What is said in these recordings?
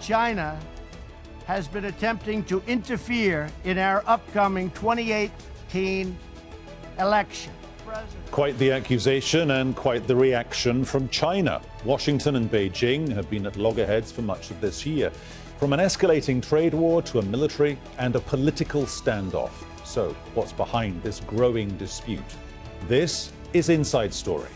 China has been attempting to interfere in our upcoming 2018 election. Quite the accusation and quite the reaction from China. Washington and Beijing have been at loggerheads for much of this year, from an escalating trade war to a military and a political standoff. So, what's behind this growing dispute? This is Inside Story.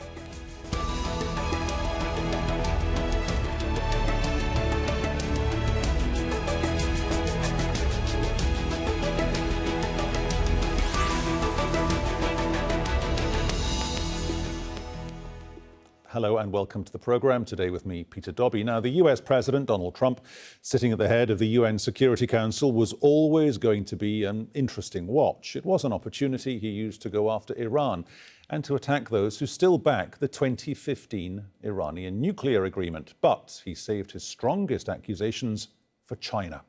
Hello and welcome to the programme. Today with me, Peter Dobbie. Now, the US President, Donald Trump, sitting at the head of the UN Security Council, was always going to be an interesting watch. It was an opportunity he used to go after Iran and to attack those who still back the 2015 Iranian nuclear agreement. But he saved his strongest accusations for China.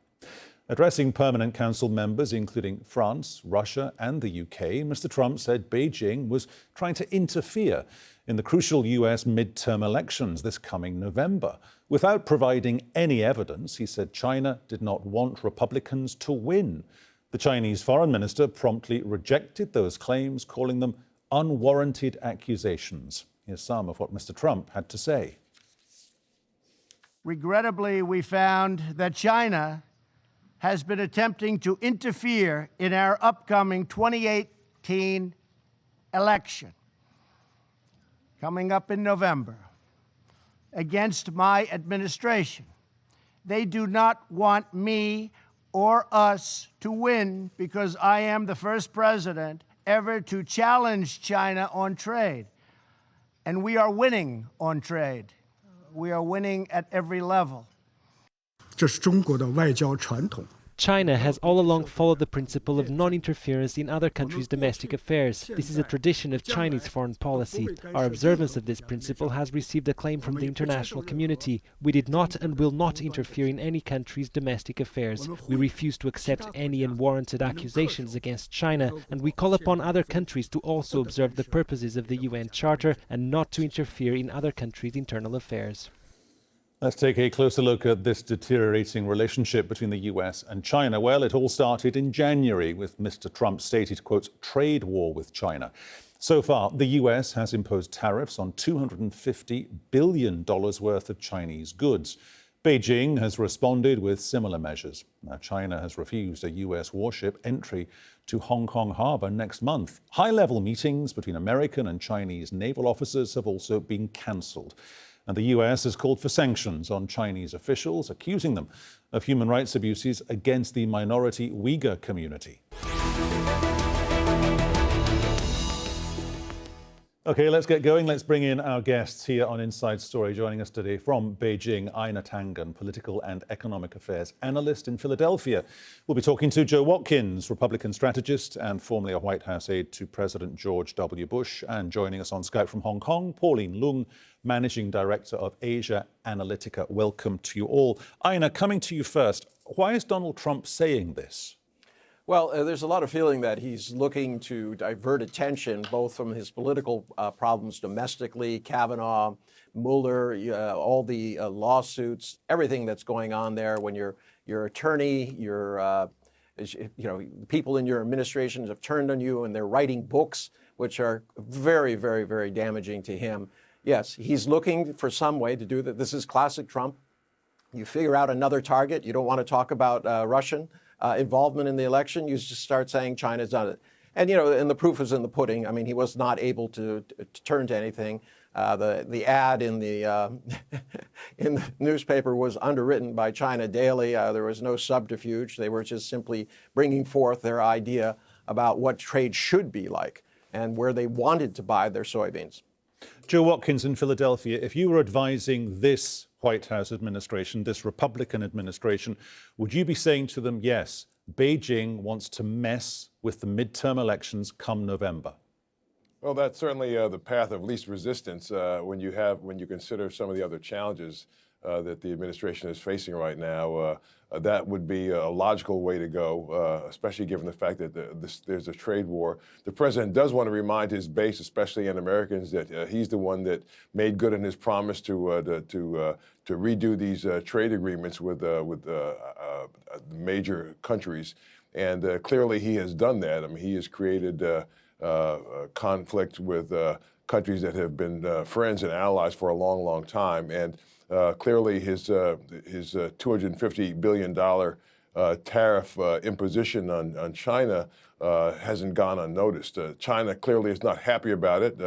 Addressing permanent council members, including France, Russia and the UK, Mr. Trump said Beijing was trying to interfere in the crucial US midterm elections this coming November. Without providing any evidence, he said China did not want Republicans to win. The Chinese foreign minister promptly rejected those claims, calling them unwarranted accusations. Here's some of what Mr. Trump had to say. Regrettably, we found that China has been attempting to interfere in our upcoming 2018 election, coming up in November, against my administration. They do not want me or us to win because I am the first president ever to challenge China on trade. And we are winning on trade. We are winning at every level. 这是中国的外交传统。 China has all along followed the principle of non-interference in other countries' domestic affairs. This is a tradition of Chinese foreign policy. Our observance of this principle has received acclaim from the international community. We did not and will not interfere in any country's domestic affairs. We refuse to accept any unwarranted accusations against China, and we call upon other countries to also observe the purposes of the UN Charter and not to interfere in other countries' internal affairs. Let's take a closer look at this deteriorating relationship between the US and China. Well, it all started in January with Mr. Trump's stated, quote, trade war with China. So far, the US has imposed tariffs on $250 billion worth of Chinese goods. Beijing has responded with similar measures. Now, China has refused a US warship entry to Hong Kong harbour next month. High-level meetings between American and Chinese naval officers have also been cancelled. And the US has called for sanctions on Chinese officials, accusing them of human rights abuses against the minority Uyghur community. OK, let's get going. Let's bring in our guests here on Inside Story. Joining us today from Beijing, Einar Tangen, political and economic affairs analyst in Philadelphia. We'll be talking to Joe Watkins, Republican strategist and formerly a White House aide to President George W. Bush. And joining us on Skype from Hong Kong, Pauline Loong, managing director of Asia-Analytica. Welcome to you all. Einar, coming to you first. Why is Donald Trump saying this? Well, there's a lot of feeling that he's looking to divert attention both from his political problems domestically, Kavanaugh, Mueller, all the lawsuits, everything that's going on there. When your attorney, people in your administrations have turned on you and they're writing books which are very, very, very damaging to him. Yes, he's looking for some way to do that. This is classic Trump. You figure out another target. You don't want to talk about Russian involvement in the election. You just start saying China's done it. And, and the proof is in the pudding. I mean, he was not able to turn to anything. The ad in the in the newspaper was underwritten by China Daily. There was no subterfuge. They were just simply bringing forth their idea about what trade should be like and where they wanted to buy their soybeans. Joe Watkins in Philadelphia, if you were advising this White House administration, this Republican administration, would you be saying to them, yes, Beijing wants to mess with the midterm elections come November? Well, that's certainly the path of least resistance when you consider some of the other challenges that the administration is facing right now, that would be a logical way to go, especially given the fact that there's a trade war. The president does want to remind his base, especially in Americans, that he's the one that made good on his promise to redo these trade agreements with major countries. And clearly he has done that. I mean, he has created conflict with countries that have been friends and allies for a long, long time. And clearly his $250 billion tariff imposition on China hasn't gone unnoticed. China clearly is not happy about it.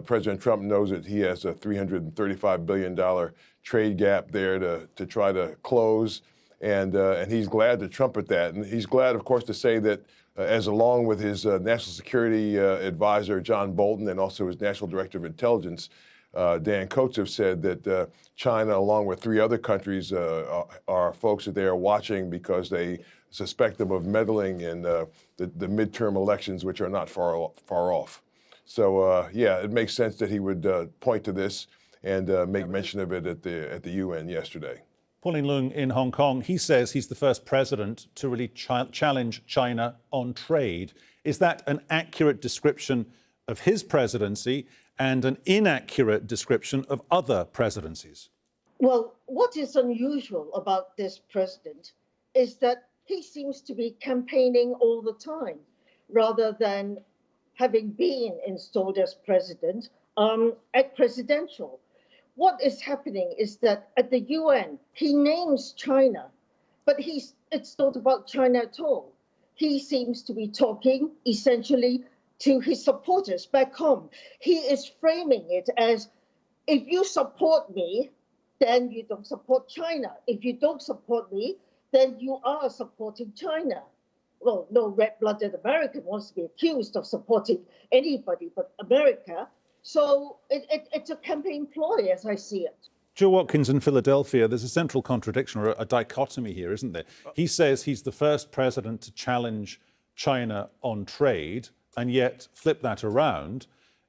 President Trump knows that he has a $335 billion trade gap there to try to close. And he's glad to trumpet that. And he's glad, of course, to say that as along with his national security advisor, John Bolton, and also his national director of intelligence, Dan Coates, have said that China, along with 3 other countries, are folks that they are watching because they suspect them of meddling in the midterm elections, which are not far off. So, yeah, it makes sense that he would point to this and make mention of it at the UN yesterday. Pauline Loong in Hong Kong, he says he's the first president to really challenge China on trade. Is that an accurate description of his presidency and an inaccurate description of other presidencies? Well, what is unusual about this president is that he seems to be campaigning all the time, rather than having been installed as president at presidential. What is happening is that at the UN, he names China, but it's not about China at all. He seems to be talking essentially to his supporters back home. He is framing it as, if you support me, then you don't support China. If you don't support me, then you are supporting China. Well, no red-blooded American wants to be accused of supporting anybody but America. So it's a campaign ploy, as I see it. Joe Watkins in Philadelphia, there's a central contradiction or a dichotomy here, isn't there? He says he's the first president to challenge China on trade, and yet flip that around.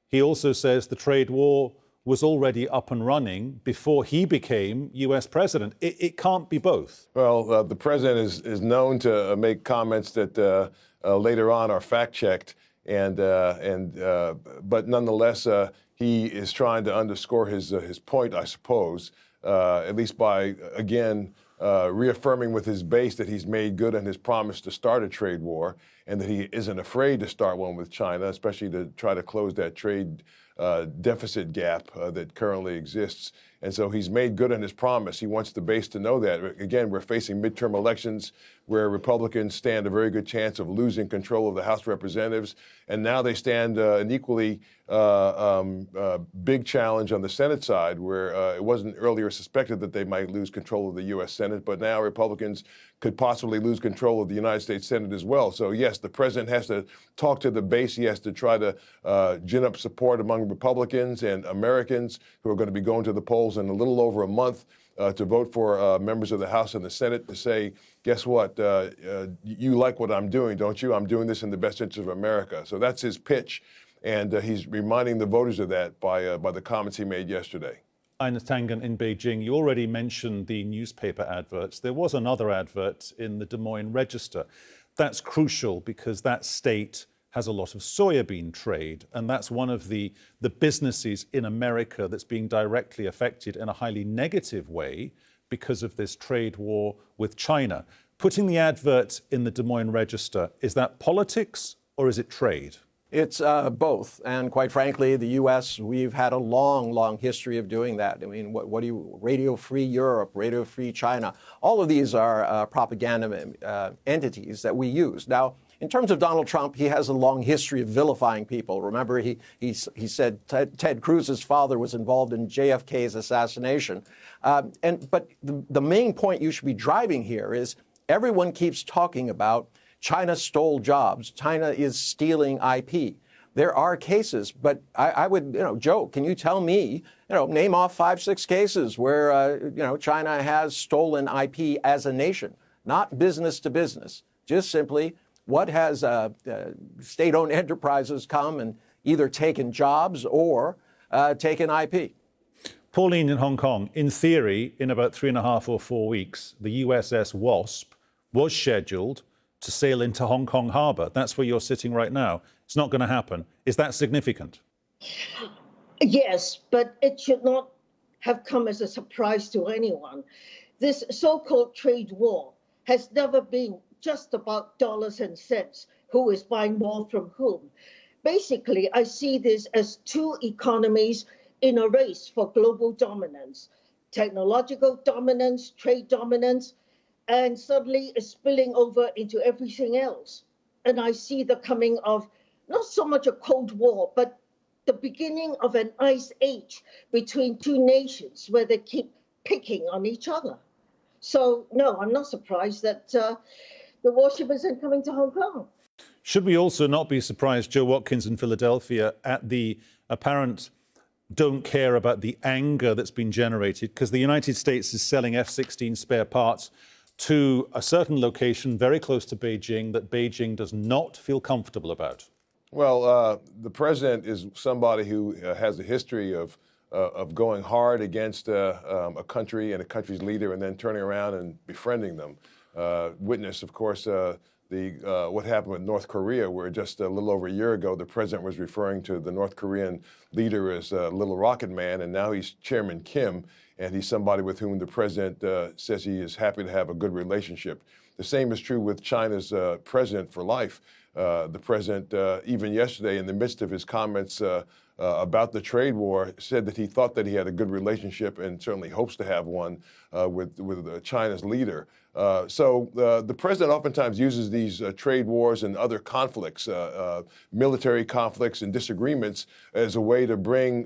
He also says the trade war was already up and running before he became US president. It can't be both. Well, the president is known to make comments that later on are fact-checked. But nonetheless, he is trying to underscore his point, I suppose, at least by, again, reaffirming with his base that he's made good on his promise to start a trade war and that he isn't afraid to start one with China, especially to try to close that trade deficit gap that currently exists. And so he's made good on his promise. He wants the base to know that. Again, we're facing midterm elections where Republicans stand a very good chance of losing control of the House of Representatives. And now they stand an equally big challenge on the Senate side, where it wasn't earlier suspected that they might lose control of the U.S. Senate, but now Republicans could possibly lose control of the United States Senate as well. So, yes, the president has to talk to the base. He has to try to gin up support among Republicans and Americans who are going to be going to the polls in a little over a month to vote for members of the House and the Senate to say, guess what, you like what I'm doing, don't you? I'm doing this in the best interest of America. So that's his pitch. And he's reminding the voters of that by the comments he made yesterday. Einar Tangen in Beijing, you already mentioned the newspaper adverts. There was another advert in the Des Moines Register. That's crucial because that state has a lot of soybean trade, and that's one of the businesses in America that's being directly affected in a highly negative way because of this trade war with China. Putting the advert in the Des Moines Register, is that politics or is it trade? It's both. And quite frankly, the U.S., we've had a long, long history of doing that. I mean, what do you, Radio Free Europe, Radio Free China, all of these are propaganda entities that we use. Now, in terms of Donald Trump, he has a long history of vilifying people. Remember, he said Ted Cruz's father was involved in JFK's assassination. But the main point you should be driving here is everyone keeps talking about China stole jobs. China is stealing IP. There are cases, but I would, Joe, can you tell me, name off 5, 6 cases where, China has stolen IP as a nation, not business to business, just simply what has state-owned enterprises come and either taken jobs or taken IP? Pauline in Hong Kong, in theory, in about 3.5 or 4 weeks, the USS Wasp was scheduled to sail into Hong Kong harbour. That's where you're sitting right now. It's not going to happen. Is that significant? Yes, but it should not have come as a surprise to anyone. This so-called trade war has never been just about dollars and cents, who is buying more from whom. Basically, I see this as two economies in a race for global dominance, technological dominance, trade dominance, and suddenly it's spilling over into everything else. And I see the coming of not so much a Cold War, but the beginning of an ice age between two nations where they keep picking on each other. So, no, I'm not surprised that the warship isn't coming to Hong Kong. Should we also not be surprised, Joe Watkins in Philadelphia, at the apparent don't care about the anger that's been generated? Because the United States is selling F-16 spare parts to a certain location very close to Beijing that Beijing does not feel comfortable about. Well, the president is somebody who has a history of going hard against a country and a country's leader and then turning around and befriending them. Witness, of course, what happened with North Korea, where just a little over a year ago, the president was referring to the North Korean leader as Little Rocket Man, and now he's Chairman Kim, and he's somebody with whom the president says he is happy to have a good relationship. The same is true with China's president for life. The president, even yesterday, in the midst of his comments about the trade war, said that he thought that he had a good relationship and certainly hopes to have one with China's leader. So the president oftentimes uses these trade wars and other conflicts, military conflicts and disagreements, as a way to bring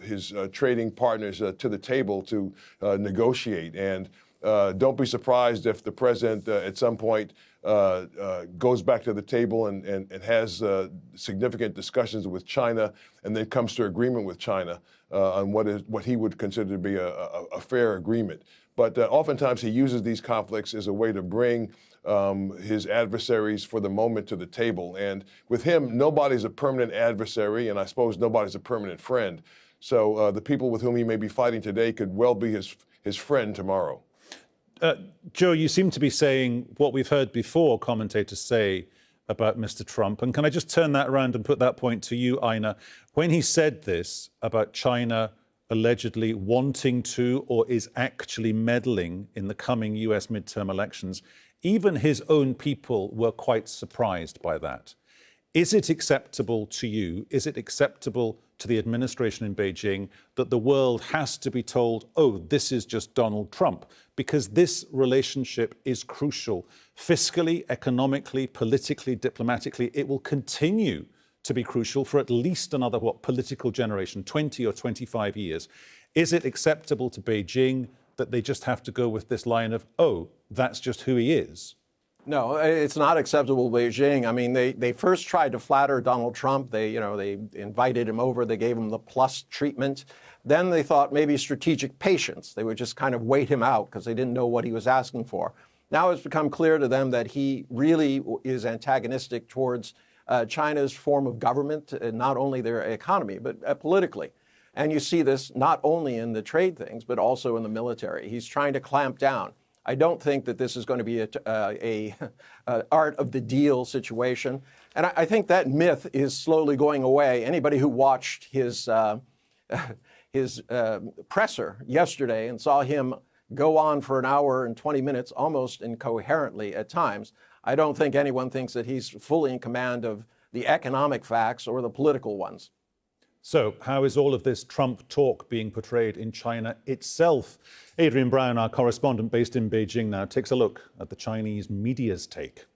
his trading partners to the table to negotiate. And don't be surprised if the president at some point goes back to the table and has significant discussions with China and then comes to agreement with China on what he would consider to be a fair agreement. But oftentimes he uses these conflicts as a way to bring his adversaries for the moment to the table. And with him, nobody's a permanent adversary, and I suppose nobody's a permanent friend. So the people with whom he may be fighting today could well be his friend tomorrow. Joe, you seem to be saying what we've heard before commentators say about Mr. Trump. And can I just turn that around and put that point to you, Einar? When he said this about China allegedly wanting to or is actually meddling in the coming US midterm elections, even his own people were quite surprised by that. Is it acceptable to you? Is it acceptable to the administration in Beijing that the world has to be told, oh, this is just Donald Trump? Because this relationship is crucial. Fiscally, economically, politically, diplomatically, it will continue to be crucial for at least another, political generation, 20 or 25 years. Is it acceptable to Beijing that they just have to go with this line of, oh, that's just who he is? No, it's not acceptable to Beijing. I mean, they first tried to flatter Donald Trump. They invited him over. They gave him the plus treatment. Then they thought maybe strategic patience. They would just kind of wait him out because they didn't know what he was asking for. Now it's become clear to them that he really is antagonistic towards China's form of government, not only their economy, but politically. And you see this not only in the trade things, but also in the military. He's trying to clamp down. I don't think that this is going to be a art of the deal situation. And I think that myth is slowly going away. Anybody who watched his presser yesterday and saw him go on for an hour and 20 minutes, almost incoherently at times, I don't think anyone thinks that he's fully in command of the economic facts or the political ones. So how is all of this Trump talk being portrayed in China itself? Adrian Brown, our correspondent based in Beijing now, takes a look at the Chinese media's take.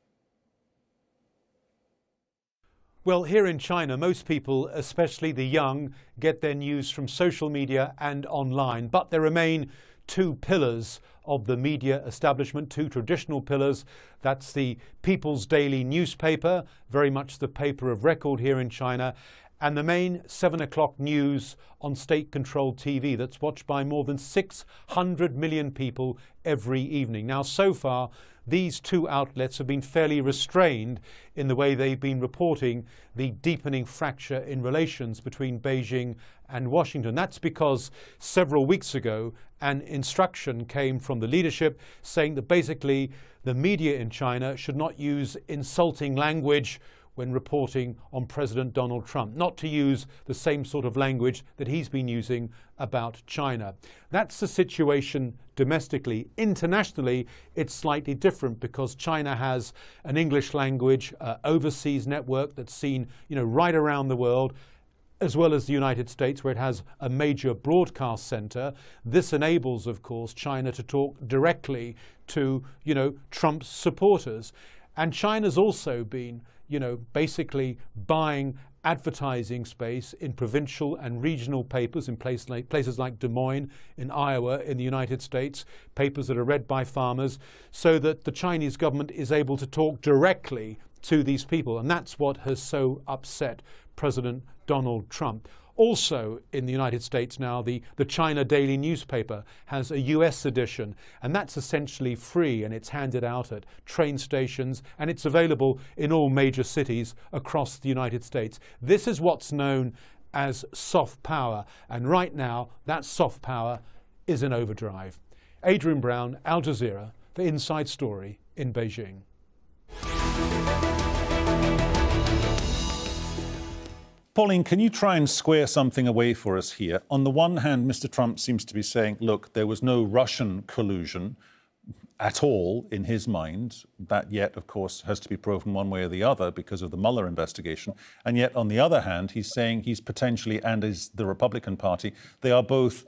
Well, here in China, most people, especially the young, get their news from social media and online. But there remain two pillars of the media establishment, two traditional pillars. That's the People's Daily newspaper, very much the paper of record here in China, and the main 7 o'clock news on state-controlled TV that's watched by more than 600 million people every evening. Now, so far, these two outlets have been fairly restrained in the way they've been reporting the deepening fracture in relations between Beijing and Washington. That's because several weeks ago, an instruction came from the leadership saying that basically the media in China should not use insulting language when reporting on President Donald Trump, not to use the same sort of language that he's been using about China. That's the situation domestically. Internationally, it's slightly different because China has an English language overseas network that's seen, right around the world, as well as the United States, where it has a major broadcast center. This enables, of course, China to talk directly to, Trump's supporters. And China's also been, basically buying advertising space in provincial and regional papers in places like Des Moines in Iowa in the United States, papers that are read by farmers, so that the Chinese government is able to talk directly to these people. And that's what has so upset President Donald Trump. Also in the United States now, the China Daily newspaper has a US edition, and that's essentially free, and it's handed out at train stations, and it's available in all major cities across the United States. This is what's known as soft power, and right now that soft power is in overdrive. Adrian Brown, Al Jazeera, for Inside Story in Beijing. Pauline, can you try and square something away for us here? On the one hand, Mr. Trump seems to be saying, look, there was no Russian collusion at all in his mind. That yet, of course, has to be proven one way or the other because of the Mueller investigation. And yet, on the other hand, he's saying he's potentially, and is the Republican Party, they are both,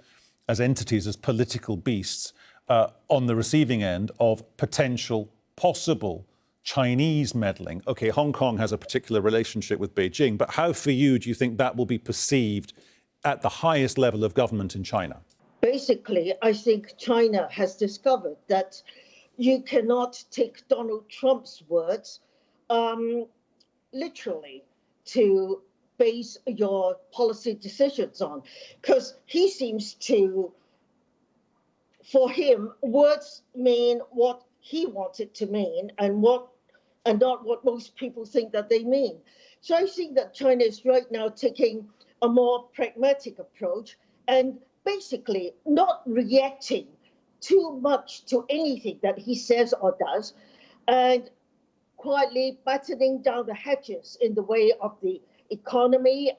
as entities, as political beasts, on the receiving end of potential, possible Chinese meddling. Okay, Hong Kong has a particular relationship with Beijing, but how for you do you think that will be perceived at the highest level of government in China? Basically, I think China has discovered that you cannot take Donald Trump's words literally to base your policy decisions on, because he seems to, for him, words mean what he wants it to mean and not what most people think that they mean. So I think that China is right now taking a more pragmatic approach and basically not reacting too much to anything that he says or does, and quietly battening down the hatches in the way of the economy,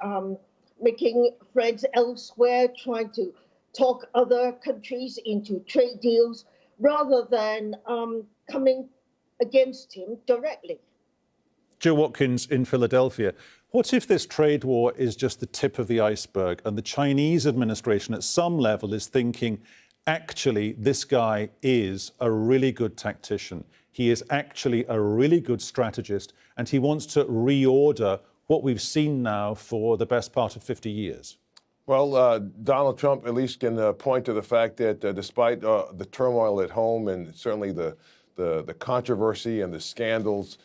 making friends elsewhere, trying to talk other countries into trade deals, rather than coming against him directly. Joe Watkins in Philadelphia. What if this trade war is just the tip of the iceberg and the Chinese administration at some level is thinking, actually, this guy is a really good tactician. He is actually a really good strategist, and he wants to reorder what we've seen now for the best part of 50 years? Well, Donald Trump at least can point to the fact that despite the turmoil at home and certainly the controversy and the scandals,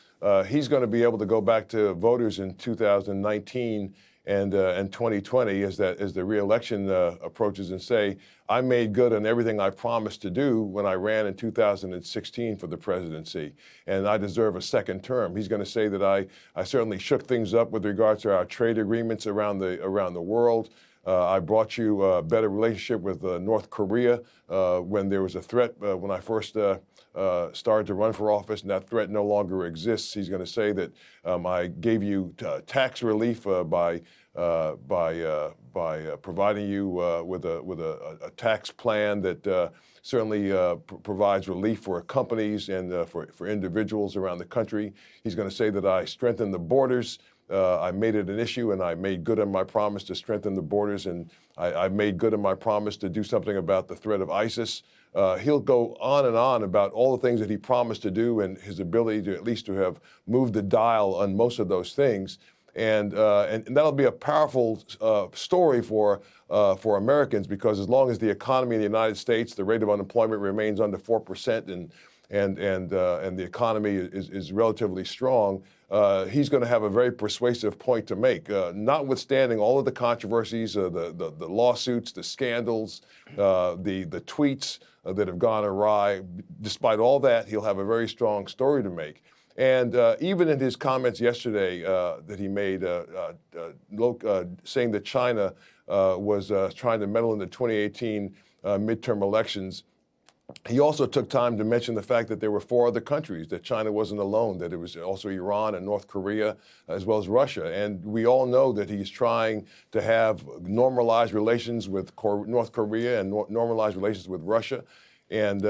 he's going to be able to go back to voters in 2019 and 2020 as the re-election approaches and say, I made good on everything I promised to do when I ran in 2016 for the presidency, and I deserve a second term. He's going to say that I certainly shook things up with regards to our trade agreements around the world. I brought you a better relationship with North Korea when there was a threat when I first started to run for office, and that threat no longer exists. He's going to say that I gave you tax relief by providing you with a tax plan that certainly provides relief for companies and for individuals around the country. He's going to say that I strengthened the borders. I made it an issue, and I made good on my promise to strengthen the borders, and I made good on my promise to do something about the threat of ISIS. He'll go on and on about all the things that he promised to do and his ability to at least to have moved the dial on most of those things. And that'll be a powerful story for Americans, because as long as the economy in the United States, the rate of unemployment remains under 4%, and and the economy is relatively strong, he's going to have a very persuasive point to make, notwithstanding all of the controversies, the lawsuits, the scandals, the tweets that have gone awry. Despite all that, he'll have a very strong story to make. And even in his comments yesterday that he made, saying that China was trying to meddle in the 2018 midterm elections, he also took time to mention the fact that there were 4 other countries, that China wasn't alone, that it was also Iran and North Korea, as well as Russia. And we all know that he's trying to have normalized relations with North Korea and normalized relations with Russia. And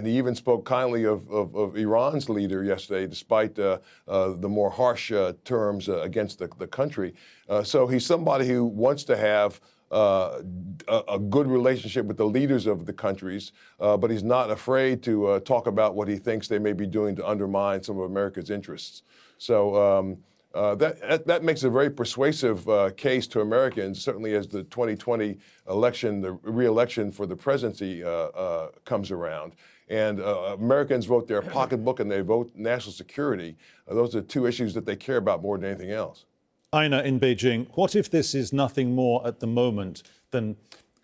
he even spoke kindly of Iran's leader yesterday, despite the more harsh terms against the country. So he's somebody who wants to have a good relationship with the leaders of the countries, but he's not afraid to talk about what he thinks they may be doing to undermine some of America's interests. So that makes a very persuasive case to Americans, certainly as the 2020 election, the re-election for the presidency comes around. And Americans vote their pocketbook and they vote national security. Those are 2 issues that they care about more than anything else. Einar, in Beijing, what if this is nothing more at the moment than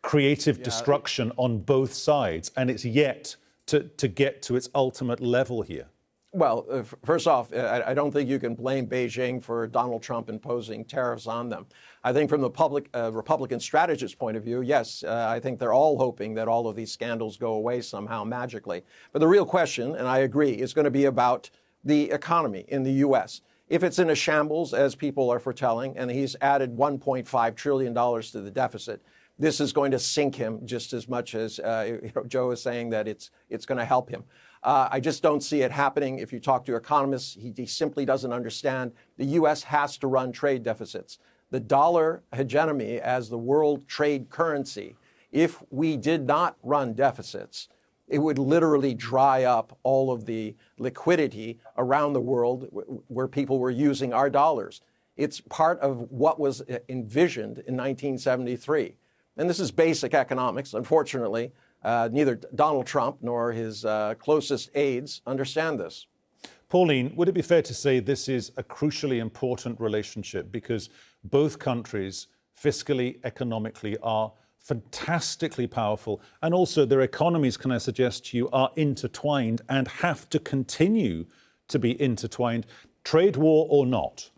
creative destruction on both sides, and it's yet to get to its ultimate level here? Well, first off, I don't think you can blame Beijing for Donald Trump imposing tariffs on them. I think from the Republican strategist point of view, yes, I think they're all hoping that all of these scandals go away somehow magically. But the real question, and I agree, is going to be about the economy in the U.S. If it's in a shambles, as people are foretelling, and he's added $1.5 trillion to the deficit, this is going to sink him just as much as Joe is saying that it's going to help him. I just don't see it happening. If you talk to economists, he simply doesn't understand. The U.S. has to run trade deficits. The dollar hegemony as the world trade currency, if we did not run deficits, it would literally dry up all of the liquidity around the world where people were using our dollars. It's part of what was envisioned in 1973. And this is basic economics. Unfortunately, neither Donald Trump nor his closest aides understand this. Pauline, would it be fair to say this is a crucially important relationship because both countries, fiscally, economically, are fantastically powerful, and also their economies, can I suggest to you, are intertwined and have to continue to be intertwined, trade war or not?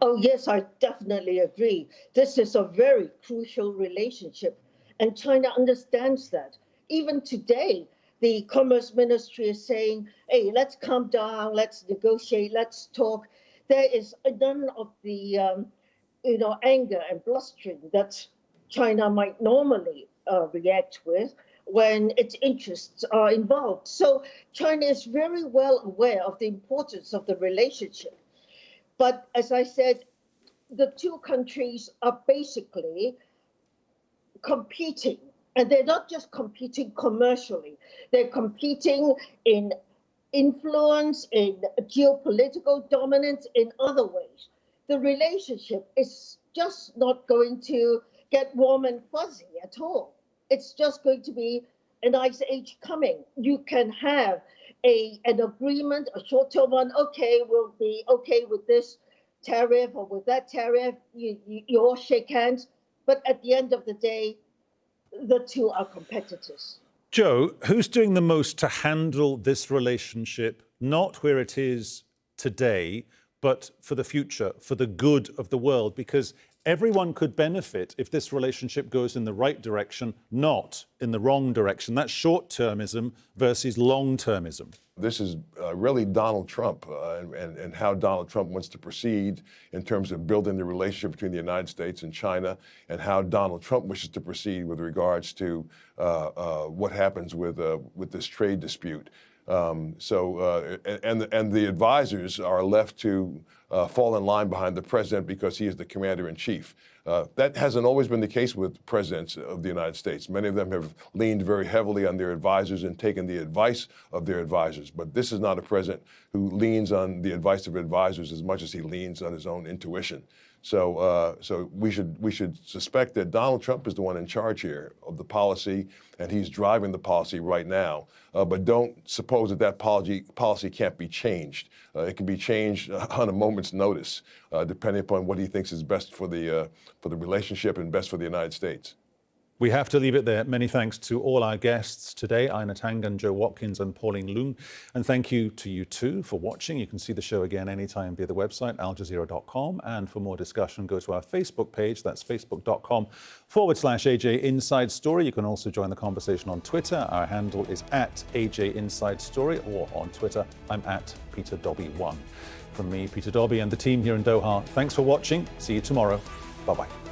Oh, yes, I definitely agree. This is a very crucial relationship, and China understands that. Even today, the Commerce Ministry is saying, hey, let's calm down, let's negotiate, let's talk. There is none of the anger and blustering that China might normally react with when its interests are involved. So China is very well aware of the importance of the relationship. But as I said, the 2 countries are basically competing. And they're not just competing commercially. They're competing in influence, in geopolitical dominance, in other ways. The relationship is just not going to get warm and fuzzy at all. It's just going to be an ice age coming. You can have an agreement, a short-term one. Okay, we'll be okay with this tariff or with that tariff. You all shake hands. But at the end of the day, the 2 are competitors. Joe, who's doing the most to handle this relationship, not where it is today, but for the future, for the good of the world? Because everyone could benefit if this relationship goes in the right direction, not in the wrong direction. That's short-termism versus long-termism. This is really Donald Trump and how Donald Trump wants to proceed in terms of building the relationship between the United States and China, and how Donald Trump wishes to proceed with regards to what happens with this trade dispute. And the advisors are left to fall in line behind the president because he is the commander in chief. That hasn't always been the case with presidents of the United States. Many of them have leaned very heavily on their advisors and taken the advice of their advisors. But this is not a president who leans on the advice of advisors as much as he leans on his own intuition. So we should suspect that Donald Trump is the one in charge here of the policy, and he's driving the policy right now. But don't suppose that policy can't be changed. It can be changed on a moment's notice, depending upon what he thinks is best for the relationship and best for the United States. We have to leave it there. Many thanks to all our guests today, Einar Tangen, Joe Watkins and Pauline Loong. And thank you to you too for watching. You can see the show again anytime via the website, aljazeera.com. And for more discussion, go to our Facebook page. That's facebook.com/AJ Inside Story. You can also join the conversation on Twitter. Our handle is @AJ Inside Story, or on Twitter, I'm @PeterDobbie1. From me, Peter Dobbie, and the team here in Doha, thanks for watching. See you tomorrow. Bye-bye.